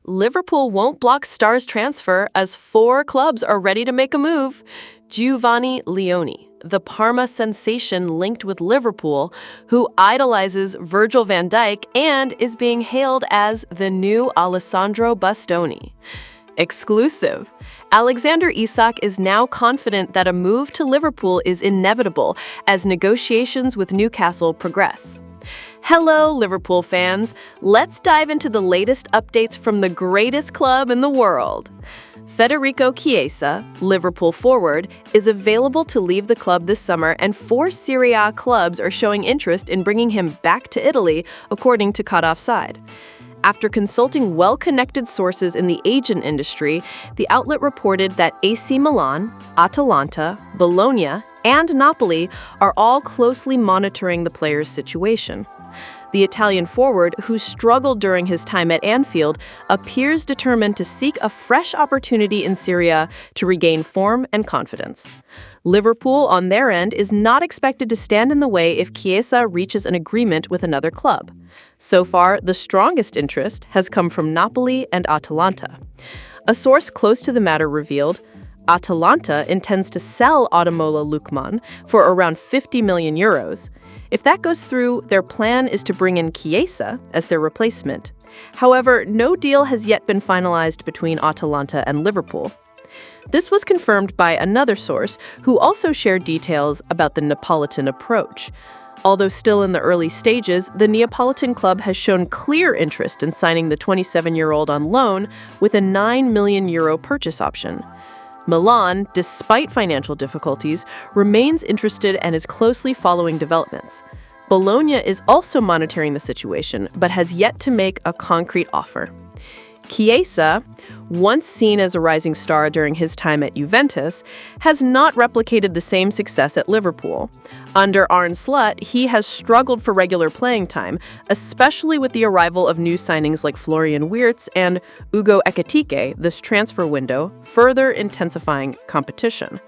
Liverpool won't block Star's transfer as 4 clubs are ready to make a move. Giovanni Leone, the Parma sensation linked with Liverpool, who idolizes Virgil van Dijk and is being hailed as the new Alessandro Bastoni. Exclusive. Alexander Isak is now confident that a move to Liverpool is inevitable as negotiations with Newcastle progress. Hello, Liverpool fans. Let's dive into the latest updates from the greatest club in the world. Federico Chiesa, Liverpool forward, is available to leave the club this summer, and 4 Serie A clubs are showing interest in bringing him back to Italy, according to Cut Offside. After consulting well-connected sources in the agent industry, the outlet reported that AC Milan, Atalanta, Bologna, and Napoli are all closely monitoring the player's situation. The Italian forward, who struggled during his time at Anfield, appears determined to seek a fresh opportunity in Serie A to regain form and confidence. Liverpool, on their end, is not expected to stand in the way if Chiesa reaches an agreement with another club. So far, the strongest interest has come from Napoli and Atalanta. A source close to the matter revealed, Atalanta intends to sell Ademola Lookman for around 50 million euros. If that goes through, their plan is to bring in Chiesa as their replacement. However, no deal has yet been finalized between Atalanta and Liverpool. This was confirmed by another source who also shared details about the Neapolitan approach. Although still in the early stages, the Neapolitan club has shown clear interest in signing the 27-year-old on loan with a €9 million purchase option. Milan, despite financial difficulties, remains interested and is closely following developments. Bologna is also monitoring the situation, but has yet to make a concrete offer. Chiesa, once seen as a rising star during his time at Juventus, has not replicated the same success at Liverpool. Under Arne Slot, he has struggled for regular playing time, especially with the arrival of new signings like Florian Wirtz and Ugo Ekitike this transfer window, further intensifying competition.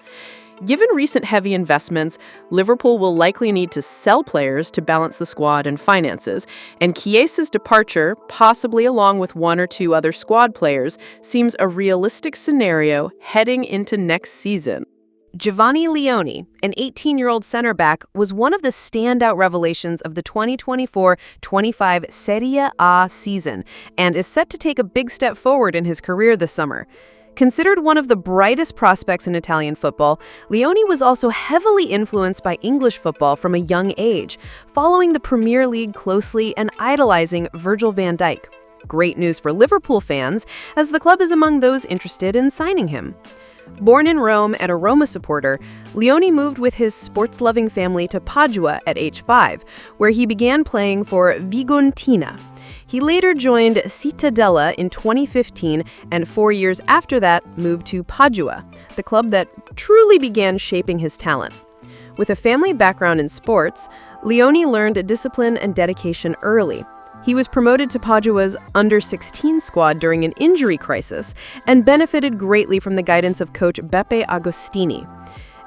Given recent heavy investments, Liverpool will likely need to sell players to balance the squad and finances, and Chiesa's departure, possibly along with 1 or 2 other squad players, seems a realistic scenario heading into next season. Giovanni Leone, an 18-year-old center back, was one of the standout revelations of the 2024-25 Serie A season and is set to take a big step forward in his career this summer. Considered one of the brightest prospects in Italian football, Leone was also heavily influenced by English football from a young age, following the Premier League closely and idolizing Virgil van Dijk. Great news for Liverpool fans, as the club is among those interested in signing him. Born in Rome and a Roma supporter, Leone moved with his sports-loving family to Padua at age 5, where he began playing for Vigontina. He later joined Cittadella in 2015 and 4 years after that moved to Padua, the club that truly began shaping his talent. With a family background in sports, Leone learned discipline and dedication early. He was promoted to Padua's under-16 squad during an injury crisis and benefited greatly from the guidance of coach Beppe Agostini.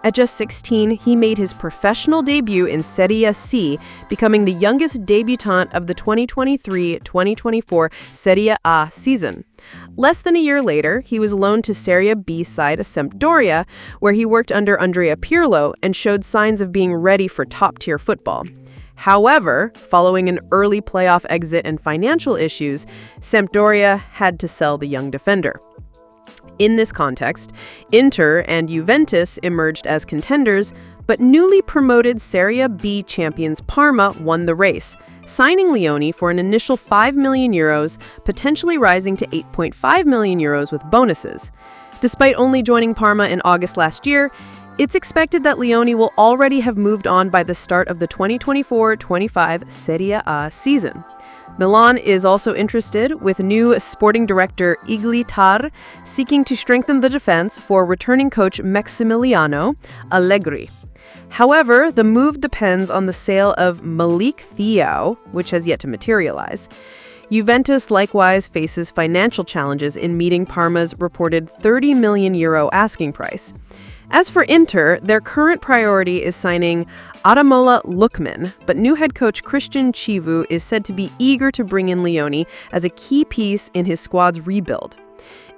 At just 16, he made his professional debut in Serie C, becoming the youngest debutant of the 2023-2024 Serie A season. Less than a year later, he was loaned to Serie B side Sampdoria, where he worked under Andrea Pirlo and showed signs of being ready for top-tier football. However, following an early playoff exit and financial issues, Sampdoria had to sell the young defender. In this context, Inter and Juventus emerged as contenders, but newly promoted Serie B champions Parma won the race, signing Leone for an initial €5 million, potentially rising to €8.5 million with bonuses. Despite only joining Parma in August last year, it's expected that Leone will already have moved on by the start of the 2024-25 Serie A season. Milan is also interested, with new sporting director Iglitar seeking to strengthen the defense for returning coach Maximiliano Allegri. However, the move depends on the sale of Malik Thiaw, which has yet to materialize. Juventus likewise faces financial challenges in meeting Parma's reported €30 million asking price. As for Inter, their current priority is signing Adamola Lookman, but new head coach Christian Chivu is said to be eager to bring in Leone as a key piece in his squad's rebuild.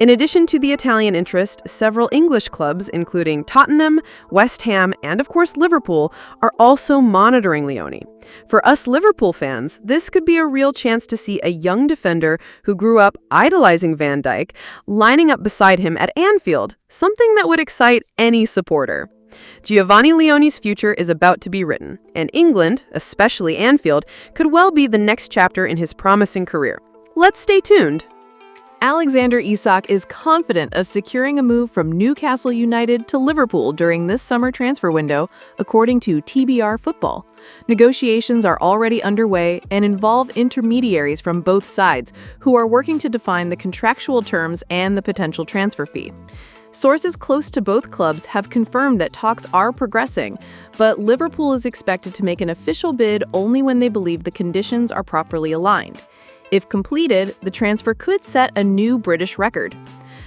In addition to the Italian interest, several English clubs, including Tottenham, West Ham, and of course Liverpool, are also monitoring Leone. For us Liverpool fans, this could be a real chance to see a young defender who grew up idolizing Van Dijk lining up beside him at Anfield, something that would excite any supporter. Giovanni Leone's future is about to be written, and England, especially Anfield, could well be the next chapter in his promising career. Let's stay tuned. Alexander Isak is confident of securing a move from Newcastle United to Liverpool during this summer transfer window, according to TBR Football. Negotiations are already underway and involve intermediaries from both sides who are working to define the contractual terms and the potential transfer fee. Sources close to both clubs have confirmed that talks are progressing, but Liverpool is expected to make an official bid only when they believe the conditions are properly aligned. If completed, the transfer could set a new British record.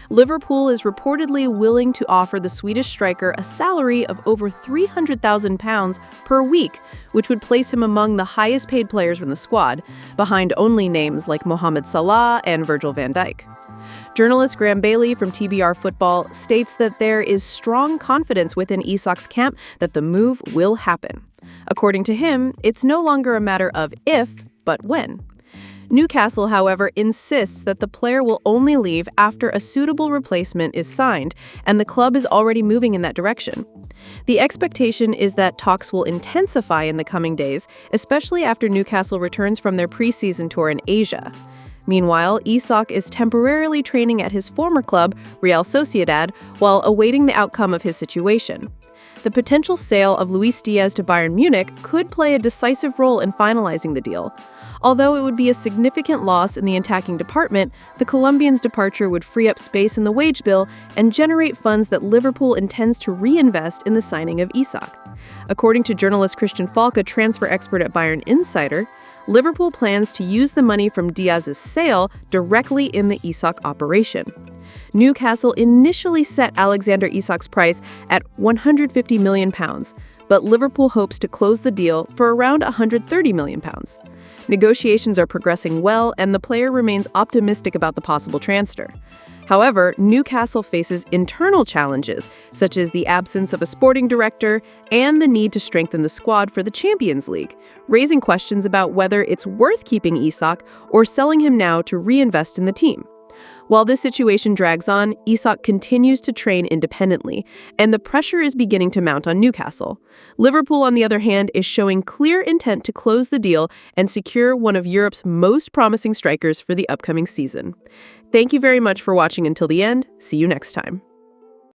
Liverpool is reportedly willing to offer the Swedish striker a salary of over £300,000 per week, which would place him among the highest-paid players in the squad, behind only names like Mohamed Salah and Virgil van Dijk. Journalist Graham Bailey from TBR Football states that there is strong confidence within Isak's camp that the move will happen. According to him, it's no longer a matter of if, but when. Newcastle, however, insists that the player will only leave after a suitable replacement is signed, and the club is already moving in that direction. The expectation is that talks will intensify in the coming days, especially after Newcastle returns from their preseason tour in Asia. Meanwhile, Isak is temporarily training at his former club, Real Sociedad, while awaiting the outcome of his situation. The potential sale of Luis Diaz to Bayern Munich could play a decisive role in finalizing the deal. Although it would be a significant loss in the attacking department, the Colombian's departure would free up space in the wage bill and generate funds that Liverpool intends to reinvest in the signing of Isak. According to journalist Christian Falk, a transfer expert at Bayern Insider, Liverpool plans to use the money from Diaz's sale directly in the Isak operation. Newcastle initially set Alexander Isak's price at £150 million, but Liverpool hopes to close the deal for around £130 million. Negotiations are progressing well, and the player remains optimistic about the possible transfer. However, Newcastle faces internal challenges, such as the absence of a sporting director and the need to strengthen the squad for the Champions League, raising questions about whether it's worth keeping Isak or selling him now to reinvest in the team. While this situation drags on, Isak continues to train independently, and the pressure is beginning to mount on Newcastle. Liverpool, on the other hand, is showing clear intent to close the deal and secure one of Europe's most promising strikers for the upcoming season. Thank you very much for watching until the end. See you next time.